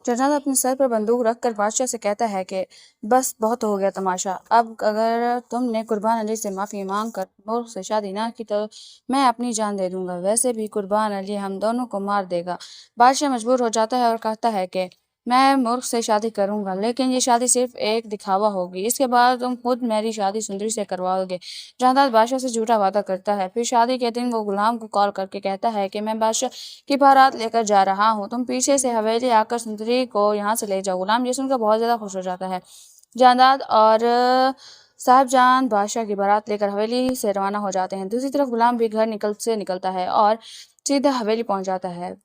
शहजादा अपने सर पर बंदूक रख कर बादशाह से कहता है कि बस बहुत हो गया तमाशा। अब अगर तुमने कुर्बान अली से माफ़ी मांग कर मुल्क से शादी ना की तो मैं अपनी जान दे दूंगा। वैसे भी कुर्बान अली हम दोनों को मार देगा। बादशाह मजबूर हो जाता है और कहता है कि मैं मुल्क से शादी करूंगा, लेकिन ये शादी सिर्फ एक दिखावा होगी। इसके बाद तुम खुद मेरी शादी सुंदरी से करवाओगे। जहांदार बादशाह से झूठा वादा करता है। फिर शादी के दिन वो गुलाम को कॉल करके कहता है कि मैं बादशाह की बारात लेकर जा रहा हूँ, तुम पीछे से हवेली आकर सुंदरी को यहाँ से ले जाओ। गुलाम ये सुनकर बहुत ज्यादा खुश हो जाता है। जहांदार और साहबजान बादशाह की बारात लेकर हवेली से रवाना हो जाते हैं। दूसरी तरफ गुलाम भी घर निकलता है और सीधा हवेली पहुंच जाता है।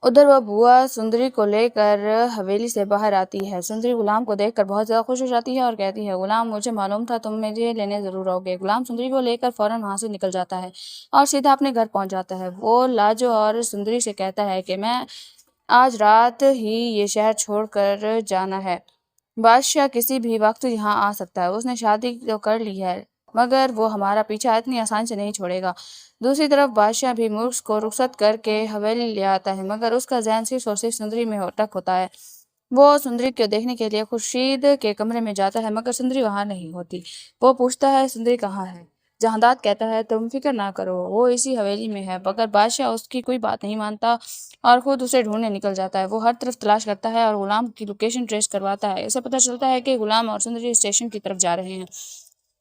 उधर वह बुआ सुंदरी को लेकर हवेली से बाहर आती है। सुंदरी गुलाम को देखकर बहुत ज्यादा खुश हो जाती है और कहती है, गुलाम मुझे मालूम था तुम मुझे लेने जरूर आओगे। गुलाम सुंदरी को लेकर फौरन वहां से निकल जाता है और सीधा अपने घर पहुंच जाता है। वो लाजो और सुंदरी से कहता है कि मैं आज रात ही ये शहर छोड़कर जाना है। बादशाह किसी भी वक्त यहाँ आ सकता है। उसने शादी तो कर ली है, मगर वो हमारा पीछा इतनी आसानी से नहीं छोड़ेगा। दूसरी तरफ बादशाह भी मुल्क को रुखसत करके हवेली ले आता है, मगर उसका ज़हन सिर्फ और सिर्फ सुंदरी में अटक होता है। वो सुंदरी को देखने के लिए खुर्शीद के कमरे में जाता है, मगर सुंदरी वहां नहीं होती। वो पूछता है, सुंदरी कहाँ है? जहांदार कहता है, तुम फिक्र ना करो, वो इसी हवेली में है। मगर बादशाह उसकी कोई बात नहीं मानता और खुद उसे ढूंढने निकल जाता है। वो हर तरफ तलाश करता है और गुलाम की लोकेशन ट्रेस करवाता है। इसे पता चलता है कि गुलाम और सुंदरी स्टेशन की तरफ जा रहे हैं।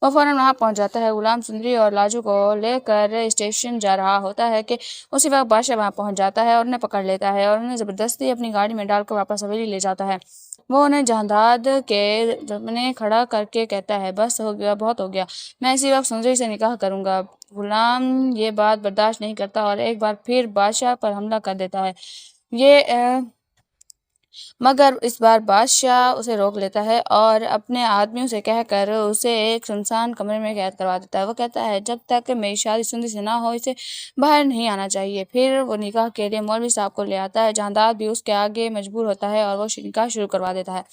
वो फौरन वहां पहुंच जाता है। गुलाम सुंदरी और लाजू को लेकर स्टेशन जा रहा होता है कि उसी वक्त बादशाह वहां पहुंच जाता है और उन्हें पकड़ लेता है और उन्हें जबरदस्ती अपनी गाड़ी में डालकर वापस हवेली ले जाता है। वो उन्हें जहांदाद के सामने खड़ा करके कहता है, बस हो गया, बहुत हो गया, मैं इसी वक्त सुंदरी से निकाह करूंगा। गुलाम ये बात बर्दाश्त नहीं करता और एक बार फिर बादशाह पर हमला कर देता है। ये मगर इस बार बादशाह उसे रोक लेता है और अपने आदमियों से कहकर उसे एक सुनसान कमरे में कैद करवा देता है। वो कहता है, जब तक मेरी शादी सुंदरी से ना हो इसे बाहर नहीं आना चाहिए। फिर वो निकाह के लिए मौलवी साहब को ले आता है। जहांदार भी उसके आगे मजबूर होता है और वो निकाह शुरू करवा देता है।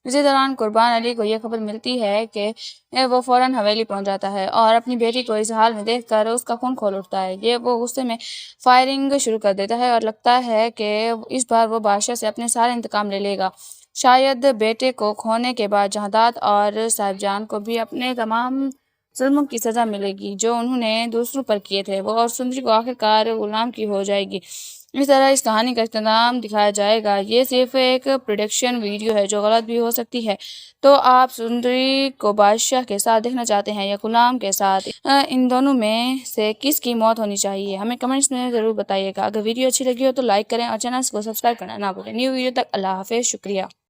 इसी दौरान कुर्बान अली को यह खबर मिलती है कि वो फौरन हवेली पहुंच जाता है और अपनी बेटी को इस हाल में देखकर उसका खून खोल उठता है। ये वो गुस्से में फायरिंग शुरू कर देता है और लगता है कि इस बार वो बादशाह से अपने सारे इंतकाम ले लेगा। शायद बेटे को खोने के बाद जहादात और साहिबजान को भी अपने तमाम जुल्मों की सजा मिलेगी जो उन्होंने दूसरों पर किए थे। वो और सुंदरी को आखिरकार गुलाम की हो जाएगी। इस तरह इस कहानी का इख्तिताम दिखाया जाएगा। ये सिर्फ एक प्रोडक्शन वीडियो है जो गलत भी हो सकती है। तो आप सुंदरी को बादशाह के साथ देखना चाहते हैं या गुलाम के साथ? इन दोनों में से किसकी मौत होनी चाहिए? हमें कमेंट्स में ज़रूर बताइएगा। अगर वीडियो अच्छी लगी हो तो लाइक करें और चैनल को सब्सक्राइब करना ना भूलें। न्यू वीडियो तक अल्लाह हाफिज़, शुक्रिया।